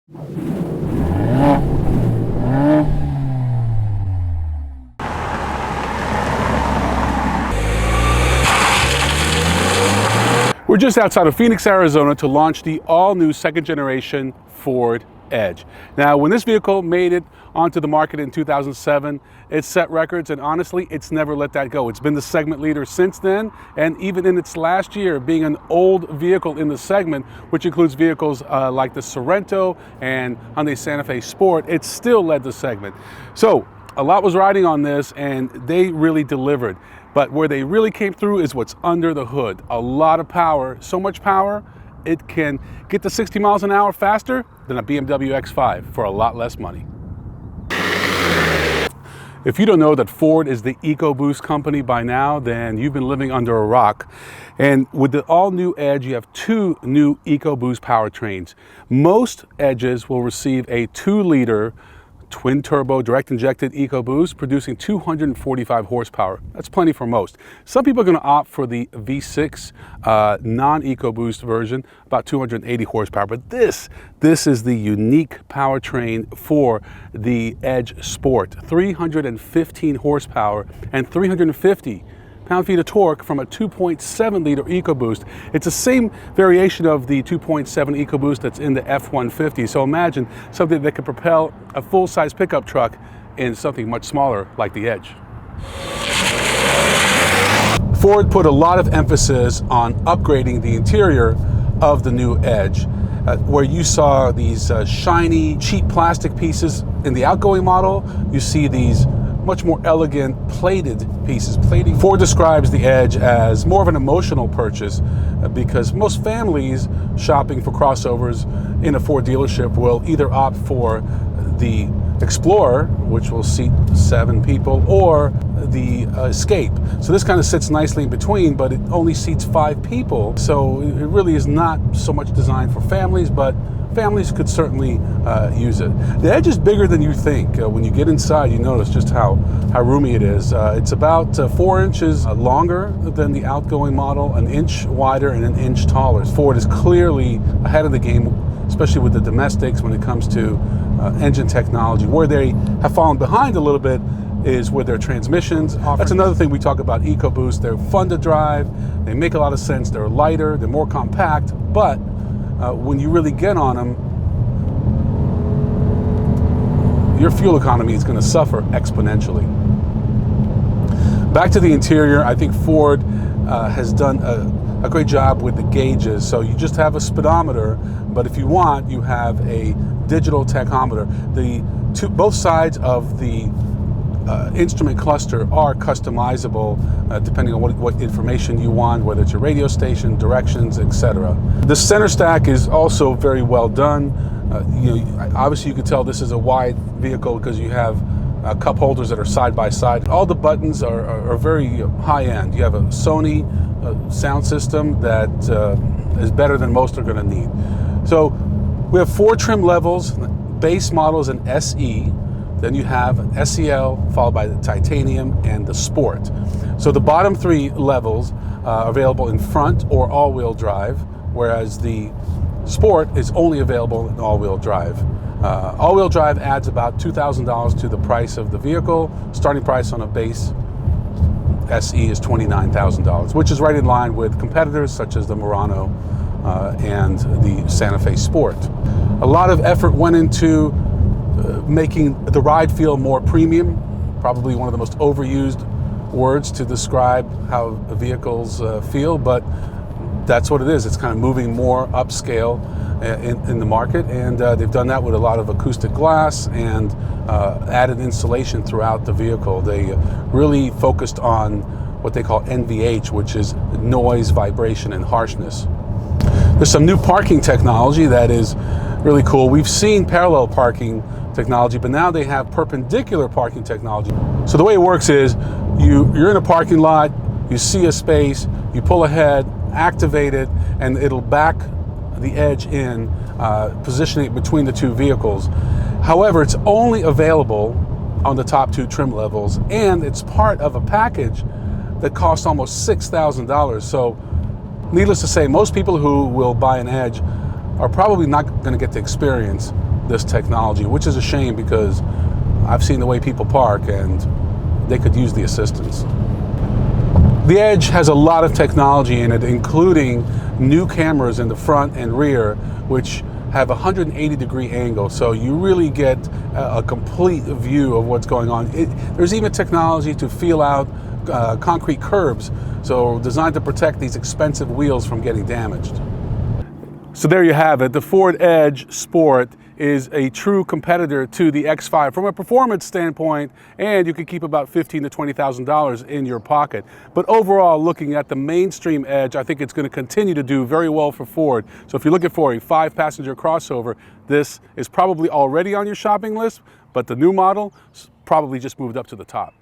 We're just outside of Phoenix, Arizona to launch the all-new second-generation Ford Edge. Now, when this vehicle made it onto the market in 2007, it set records, and honestly, it's never let that go. It's been the segment leader since then, and even in its last year, being an old vehicle in the segment, which includes vehicles like the Sorento and Hyundai Santa Fe Sport, it still led the segment. So, a lot was riding on this, and they really delivered. But where they really came through is what's under the hood. A lot of power, so much power, it can get to 60 miles an hour faster than a BMW X5 for a lot less money. If you don't know that Ford is the EcoBoost company by now, then you've been living under a rock. And with the all-new Edge, you have two new EcoBoost powertrains. Most Edges will receive a 2-liter twin-turbo direct-injected EcoBoost producing 245 horsepower. That's plenty for most. Some people are going to opt for the V6 non-EcoBoost version, about 280 horsepower. But this is the unique powertrain for the Edge Sport. 315 horsepower and 350 pound-feet of torque from a 2.7-liter EcoBoost. It's the same variation of the 2.7 EcoBoost that's in the F-150. So imagine something that could propel a full-size pickup truck in something much smaller like the Edge. Ford put a lot of emphasis on upgrading the interior of the new Edge, where you saw these shiny, cheap plastic pieces in the outgoing model. You see these much more elegant plated pieces. Ford describes the Edge as more of an emotional purchase because most families shopping for crossovers in a Ford dealership will either opt for the Explorer, which will seat 7 people, or the Escape. So this kind of sits nicely in between, but it only seats 5 people. So it really is not so much designed for families, but families could certainly use it. The Edge is bigger than you think. When you get inside, you notice just how roomy it is. It's about 4 inches longer than the outgoing model, an inch wider and an inch taller. Ford is clearly ahead of the game, especially with the domestics when it comes to engine technology. Where they have fallen behind a little bit is with their transmissions. That's another thing we talk about EcoBoost. They're fun to drive, they make a lot of sense, they're lighter, they're more compact, but when you really get on them, your fuel economy is going to suffer exponentially. Back to the interior, I think Ford has done a great job with the gauges. So you just have a speedometer, but if you want, you have a digital tachometer. Both sides of the instrument cluster are customizable depending on what information you want, whether it's a radio station, directions, etc. The center stack is also very well done. Obviously you can tell this is a wide vehicle because you have cup holders that are side by side. All the buttons are very high end. You have a Sony sound system that is better than most are going to need. So we have 4 trim levels. Base model is an SE. Then you have an SEL, followed by the Titanium and the Sport. So the bottom 3 levels are available in front or all-wheel drive, whereas the Sport is only available in all-wheel drive. All-wheel drive adds about $2,000 to the price of the vehicle. Starting price on a base SE is $29,000, which is right in line with competitors such as the Murano and the Santa Fe Sport. A lot of effort went into making the ride feel more premium, probably one of the most overused words to describe how vehicles feel, but that's what it is. It's kind of moving more upscale in the market, and they've done that with a lot of acoustic glass and added insulation throughout the vehicle. They really focused on what they call NVH, which is noise, vibration, and harshness. There's some new parking technology that is really cool. We've seen parallel parking technology, but now they have perpendicular parking technology. So the way it works is you're in a parking lot, you see a space, you pull ahead, activate it, and it'll back the Edge in, positioning it between the 2 vehicles. However, it's only available on the top 2 trim levels, and it's part of a package that costs almost $6,000. So needless to say, most people who will buy an Edge are probably not going to get the experience this technology, which is a shame because I've seen the way people park and they could use the assistance. The Edge has a lot of technology in it, including new cameras in the front and rear, which have a 180-degree angle, so you really get a complete view of what's going on. There's even technology to feel out concrete curbs, so designed to protect these expensive wheels from getting damaged. So there you have it. The Ford Edge Sport is a true competitor to the X5 from a performance standpoint, and you can keep about $15,000 to $20,000 in your pocket. But overall, looking at the mainstream Edge, I think it's going to continue to do very well for Ford. So if you're looking for a 5-passenger crossover, this is probably already on your shopping list, but the new model probably just moved up to the top.